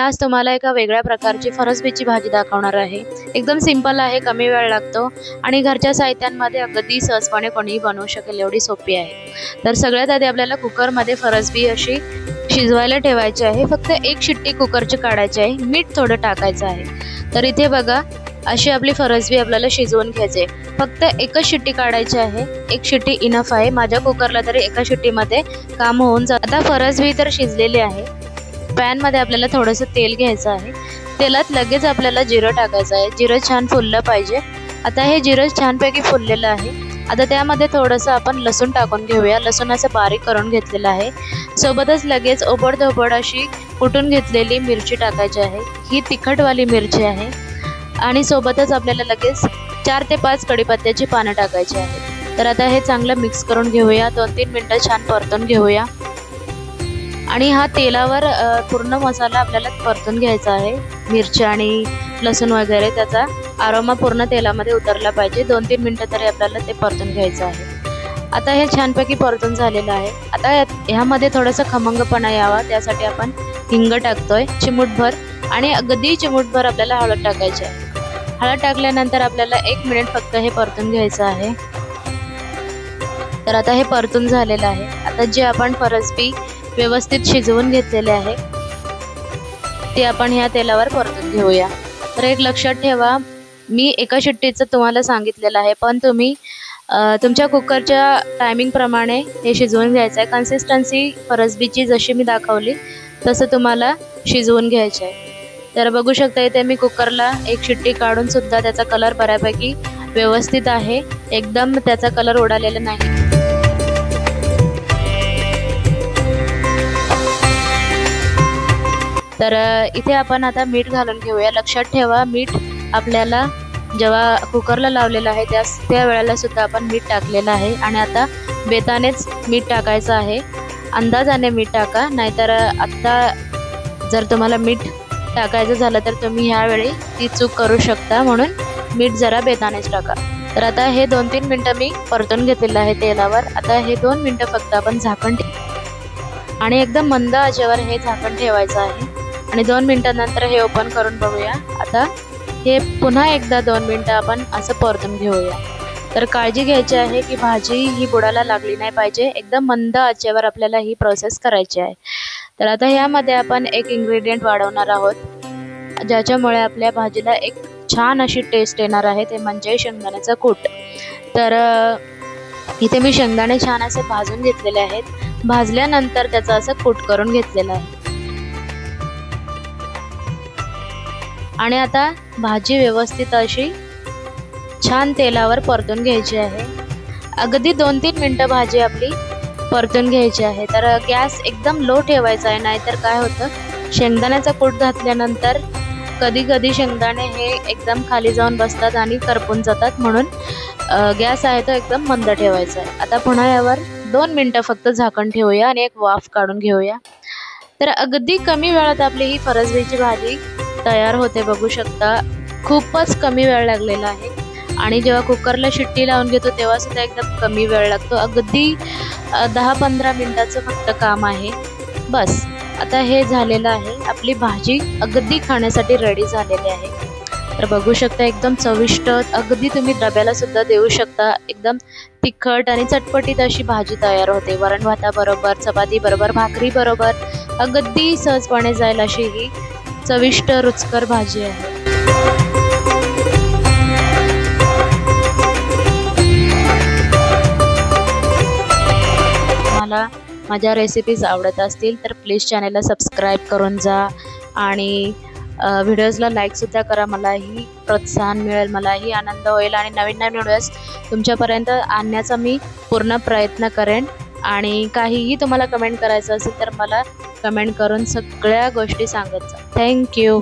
आज तुम्हाला एका वेगळ्या प्रकारची फरसबीची भाजी दाखवणार आहे। एकदम सिंपल आहे, कमी वेळ लागतो आणि घरच्या साहित्यांमध्ये अगदी सहजपणे कोणीही बनवू शकेल एवढी सोपी आहे। तर सगळ्यात आधी आपल्याला कुकरमध्ये फरसबी अशी शिजवायला ठेवायची आहे। फक्त एक शिट्टी कुकरची काढायची आहे, मीठ थोडं टाकायचं आहे। तर इथे बघा अशी आपली फरसबी आपल्याला शिजवून घ्यायची आहे। फक्त एकच शिट्टी काढायची आहे, एक शिट्टी इनफ आहे। माझ्या कुकरला तरी एका शिट्टीमध्ये काम होऊन जातं। आता फरसबी तर शिजलेली आहे। पॅन मध्ये आपल्याला थोडंसं तेल घ्यायचं आहे। तेलात लगेच आपल्याला जिरं टाकायचं आहे। जिरं छान फुललं पाहिजे। आता हे जिरं छानपैकी फुललेलं आहे। आता त्यामध्ये थोडंसं आपण लसूण टाकून घेऊया। लसूण असं बारीक करून घेतलेलं आहे। सोबतच लगेच ओबडधोबड अशी कुटून घेतलेली मिरची टाकायची आहे। ही तिखटवाली मिरची आहे आणि सोबतच आपल्याला लगेच 4 ते 5 कढीपत्त्याची पानं टाकायची आहे। तर आता हे चांगलं मिक्स करून घेऊया। 2-3 मिनिटं छान परतून घेऊया आणि हा तेलावर पूर्ण मसाला आपल्याला परतून घ्यायचा आहे। मिरची आणि लसूण वगैरे त्याचा आरोमा पूर्ण तेलामध्ये उतरला पाहिजे। 2-3 मिनिटं तरी आपल्याला ते परतून घ्यायचं आहे। आता हे छानपैकी परतून झालेलं आहे। आता ह्यामध्ये थोडंसं खमंगपणा यावा त्यासाठी आपण हिंग टाकतोय चिमूटभर आणि अगदी चिमूटभर आपल्याला हळद टाकायची आहे। हळद टाकल्यानंतर आपल्याला 1 मिनिट फक्त हे परतून घ्यायचं आहे। तर आता हे परतून झालेलं आहे। आता जे आपण फरसबी व्यवस्थित शिजवून घेतलेले आहे ते आपण ह्या तेलावर परतून घेऊया। तर एक लक्षात ठेवा, मी एका शिट्टीचं तुम्हाला सांगितलेलं आहे, पण तुम्ही तुमच्या कुकरच्या टायमिंग प्रमाणे हे शिजवून घ्यायचं आहे। कन्सिस्टन्सी फरसबीची जशी मी दाखवली तसं तुम्हाला शिजवून घ्यायचं आहे। तर बघू शकता इथे मी कुकरला एक शिट्टी काढून सुद्धा त्याचा कलर बऱ्यापैकी व्यवस्थित आहे, एकदम त्याचा कलर उडालेला नाही। तर इथे आपण आता मीठ घालून घेऊया। लक्षात ठेवा, मीठ आपल्याला जेव्हा कुकरला लावलेलं आहे त्या वेळेला सुद्धा आपण मीठ टाकलेलं आहे आणि आता बेतानेच मीठ टाकायचं आहे। अंदाजाने मीठ टाका, नाहीतर आत्ता जर तुम्हाला मीठ टाकायचं झालं तर तुम्ही ह्यावेळी ती चूक करू शकता, म्हणून मीठ जरा बेतानेच टाका। तर आता हे 2-3 मिनिटं मी परतून घेतलेलं आहे तेलावर। आता हे 2 मिनिटं फक्त आपण झाकण आणि एकदम मंद आचेवर हे झाकण ठेवायचं आहे आणि 2 मिनिटांनंतर हे ओपन करून बघूया। आता हे पुन्हा एकदा 2 मिनिटं आपण असं परतून घेऊया। तर काळजी घ्यायची आहे की भाजी ही बुडाला लागली नाही पाहिजे, एकदम मंद आचेवर आपल्याला ही प्रोसेस करायची आहे। तर आता ह्यामध्ये आपण एक इन्ग्रेडियंट वाढवणार आहोत ज्याच्यामुळे आपल्या भाजीला एक छान अशी टेस्ट येणार आहे, ते म्हणजे शेंगदाण्याचं कूट। तर इथे मी शेंगदाणे छान असे भाजून घेतलेले आहेत। भाजल्यानंतर त्याचं असं कूट करून घेतलेलं आहे आणि आता भाजी व्यवस्थित अशी छान तेलावर परतून घ्यायची आहे। अगदी 2-3 मिनिटं भाजी आपली परतून घ्यायची आहे। तर गॅस एकदम लो ठेवायचा आहे, नाहीतर काय होतं, शेंगदाण्याचा कूट घातल्यानंतर कधी कधी शेंगदाणे हे एकदम खाली जाऊन बसतात आणि करपून जातात, म्हणून गॅस आहे तो एकदम मंद ठेवायचा आहे। आता पुन्हा यावर 2 मिनिटं फक्त झाकण ठेवूया आणि एक वाफ काढून घेऊया। तर अगदी कमी वेळात आपली ही फरसबीची भाजी तयार होते, बघू शकता। खूपच कमी वेळ लागलेला आहे आणि जेव्हा कुकरला शिट्टी लावून घेतो तेव्हा सुद्धा एकदम कमी वेळ लागतो। अगदी 10-15 मिनिटाचं फक्त काम आहे, बस। आता हे झालेलं आहे, आपली भाजी अगदी खाण्यासाठी रेडी झालेली आहे। तर बघू शकता एकदम चविष्ट, अगदी तुम्ही डब्याला सुद्धा देऊ शकता। एकदम तिखट आणि चटपटीत अशी भाजी तयार होते। वरण भाताबरोबर, चपाती बरोबर, भाकरी बरोबर अगदी सहजपणे जाईल अशी ही चविष्ट रुचकर भाजी आहे। मला माझ्या रेसिपीज आवडत असतील तर प्लीज चॅनलला सबस्क्राईब करून जा आणि व्हिडिओजला लाईक सुद्धा करा। मलाही प्रोत्साहन मिळेल, मलाही आनंद होईल आणि नवीन नवीन व्हिडिओज तुमच्यापर्यंत आणण्याचा मी पूर्ण प्रयत्न करेन। आणि काहीही तुम्हाला कमेंट करायचं असेल तर मला कमेंट करून सगळ्या गोष्टी सांगत जा। थँक्यू।